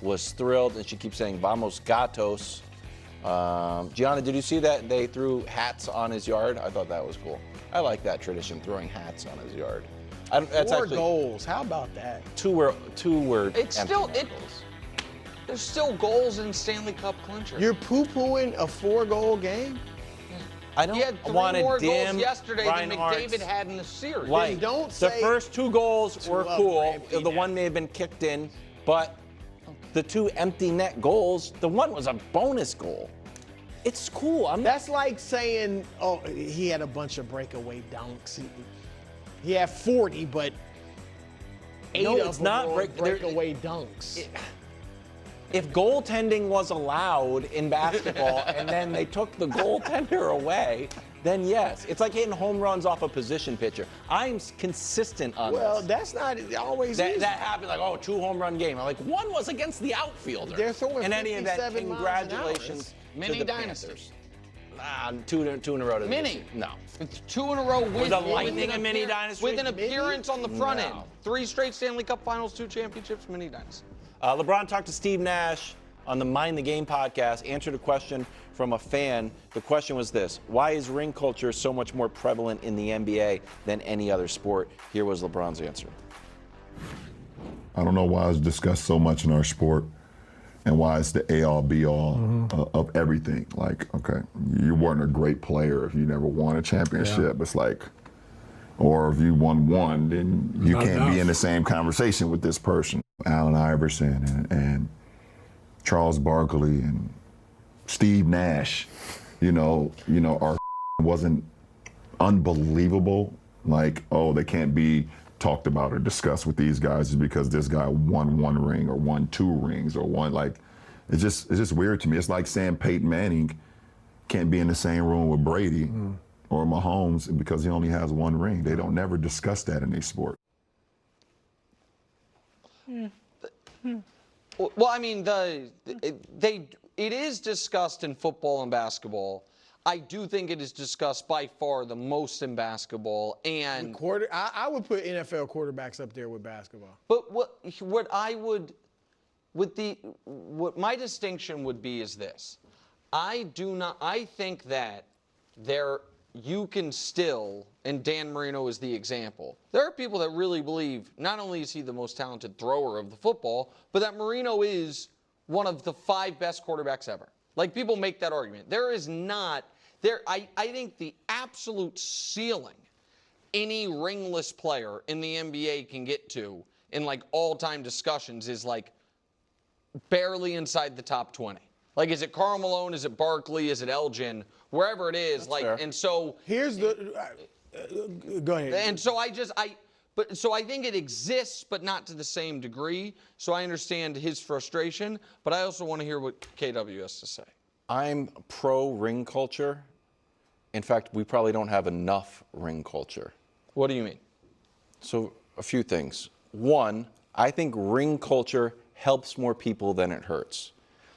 was thrilled, and she keeps saying "Vamos Gatos." Gianna, did you see that they threw hats on his yard? I thought that was cool. I like that tradition, throwing hats on his yard. That's 4 actually, goals. How about that? Two were It's empty still net goals. There's still goals in Stanley Cup clincher. You're poo-pooing a 4-goal game? I don't He had 3 want more to goals dim yesterday Ryan than Hart's McDavid had in the series. light. Don't The say first 2 goals were cool. empty The net. one may have been kicked in, but the 2 empty net goals, the one was a bonus goal. It's cool. That's like saying, oh, he had a bunch of breakaway dunks. He had 40, but 8 No, of it's them not were breakaway dunks. If goaltending was allowed in basketball and then they took the goaltender away, then yes. It's like hitting home runs off a position pitcher. I'm consistent on Well, this. that's not always That easy. happened like, 2 home run game. I'm like, one was against the outfielder. They're throwing in any event, 57 miles an hour. congratulations Mini to the dynasty. Panthers. Two in a row. To Mini. No. It's 2 in a row with the Lightning a mini dynasty? with an appearance on the front No. end. 3 straight Stanley Cup Finals, 2 championships, mini dynasty. LeBron talked to Steve Nash on the Mind the Game podcast, answered a question from a fan. The question was this: why is ring culture so much more prevalent in the NBA than any other sport? Here was LeBron's answer. I don't know why it's discussed so much in our sport and why it's the A-all, B-all of everything. Like, okay, you weren't a great player if you never won a championship. It's like, or if you won one, then you can't be in the same conversation with this person. Allen Iverson and Charles Barkley and Steve Nash, our wasn't unbelievable. Like, oh, they can't be talked about or discussed with these guys is because this guy won 1 ring or won 2 rings or won, like, it's just weird to me. It's like saying Peyton Manning can't be in the same room with Brady or Mahomes because he only has 1 ring. They don't never discuss that in their sport. Well, I mean, it is discussed in football and basketball. I do think it is discussed by far the most in basketball. And I would put NFL quarterbacks up there with basketball. but what my distinction would be is this: I think that you can still, and Dan Marino is the example. There are people that really believe not only is he the most talented thrower of the football, but that Marino is one of the 5 best quarterbacks ever. Like, people make that argument. I think the absolute ceiling any ringless player in the NBA can get to in like all-time discussions is like barely inside the top 20. Like, is it Karl Malone? Is it Barkley? Is it Elgin? Wherever it is, That's fair. And so Here's the go ahead. and so I think it exists, but not to the same degree. So I understand his frustration, but I also want to hear what KW has to say. I'm pro ring culture. In fact, we probably don't have enough ring culture. What do you mean? So, a few things. One, I think ring culture helps more people than it hurts.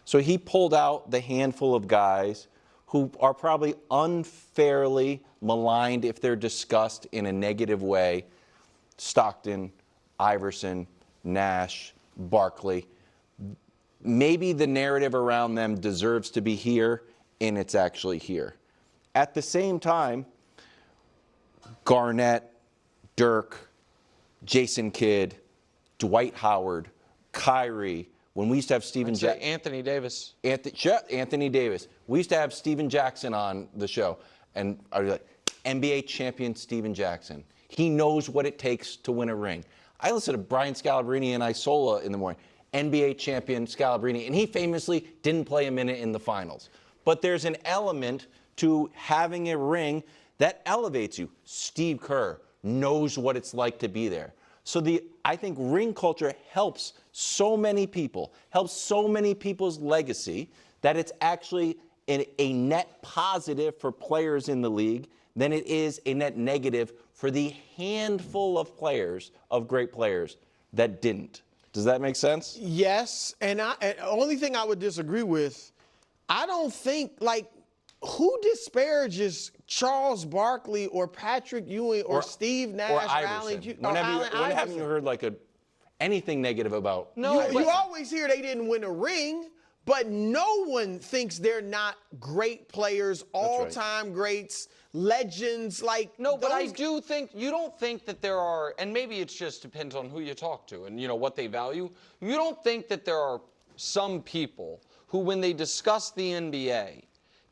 So he pulled out the handful of guys who are probably unfairly maligned if they're discussed in a negative way. Stockton, Iverson, Nash, Barkley. Maybe the narrative around them deserves to be here, and it's actually here. At the same time, Garnett, Dirk, Jason Kidd, Dwight Howard, Kyrie. When we used to have Anthony Davis. Anthony Davis. We used to have Steven Jackson on the show, and I was like, NBA champion Steven Jackson. He knows what it takes to win a ring. I listen to Brian Scalabrine and Isola in the morning. NBA champion Scalabrine, and he famously didn't play a minute in the finals. But there's an element to having a ring that elevates you. Steve Kerr knows what it's like to be there. So I think ring culture helps so many people, helps so many people's legacy, that it's actually a net positive for players in the league than it is a net negative for the handful of players, of great players, that didn't. Does that make sense? Yes, and the only thing I would disagree with, I don't think, like, who disparages Charles Barkley or Patrick Ewing or Steve Nash or Iverson? When haven't you heard like anything negative about. No, You always hear they didn't win a ring, but no one thinks they're not great players, all-time greats, legends. Like no, but I those- do think you don't think that there are, and maybe it just depends on who you talk to and what they value. You don't think that there are some people who, when they discuss the NBA,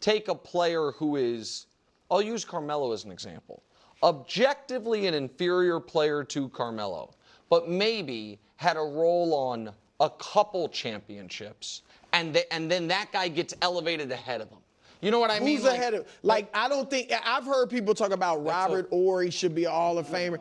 take a player who is, I'll use Carmelo as an example, objectively an inferior player to Carmelo, but maybe had a role on a couple championships, and then that guy gets elevated ahead of them. You know what I mean? Who's ahead of? Like, I don't think I've heard people talk about Robert Horry should be a Hall of Famer.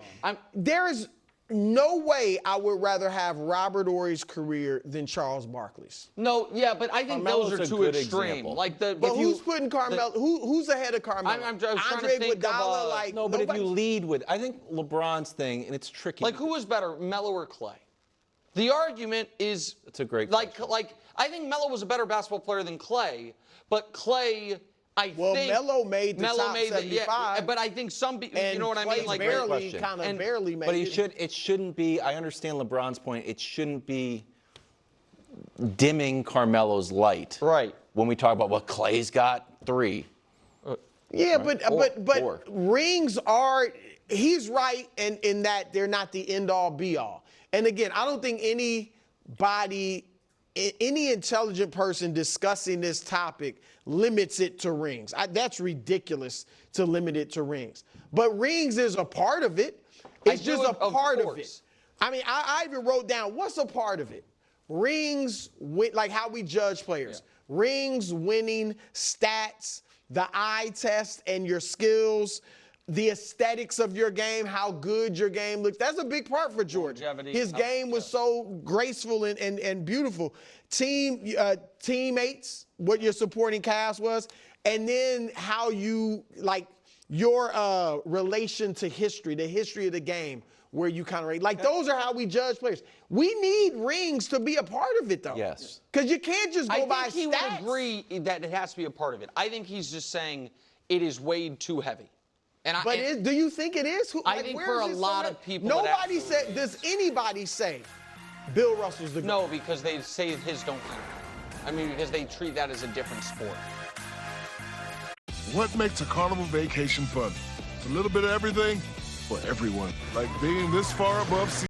There is no way I would rather have Robert Horry's career than Charles Barkley's. No, yeah, but I think Carmelo's those are a too good extreme. example. Like But who's putting Carmelo? Who's ahead of Carmelo? I'm trying to Andre think of, Iguodala, like No, but if nobody- you lead with, I think LeBron's thing, and it's tricky. Like, who was better, Melo or Clay? The argument is It's a great like question. I think Melo was a better basketball player than Clay, but Clay, Well, think Melo made the top made 75. but I think some people, and you know what I mean? Clay's Like barely, question. kind of And- barely made But it. it shouldn't be, I understand LeBron's point, it shouldn't be dimming Carmelo's light. Right. When we talk about, well, Clay's got 3. Yeah, Right. but Or- rings are. He's right in that they're not the end all be all. And again, I don't think any intelligent person discussing this topic limits it to rings. That's ridiculous to limit it to rings. But rings is a part of it. It's I do, just a of part of it. course. I mean, I even wrote down what's a part of it. Rings, like how we judge players. Yeah. Rings, winning, stats, the eye test and your skills, the aesthetics of your game, how good your game looks. That's a big part for Jordan. Longevity. His game was so graceful and beautiful. Teammates, what your supporting cast was, and then how you, like, your relation to history, the history of the game, where you kind of rate. Like, those are how we judge players. We need rings to be a part of it, though. Yes. Because you can't just go by I think he stats. would agree that it has to be a part of it. I think he's just saying it is weighed too heavy. But do you think it is? I think where for is a it so lot much? of people it Nobody absolutely said. Does anybody say Bill Russell's the No, because they say his don't count. I mean, because they treat that as a different sport. What makes a carnival vacation fun? It's a little bit of everything for everyone. Like being this far above sea.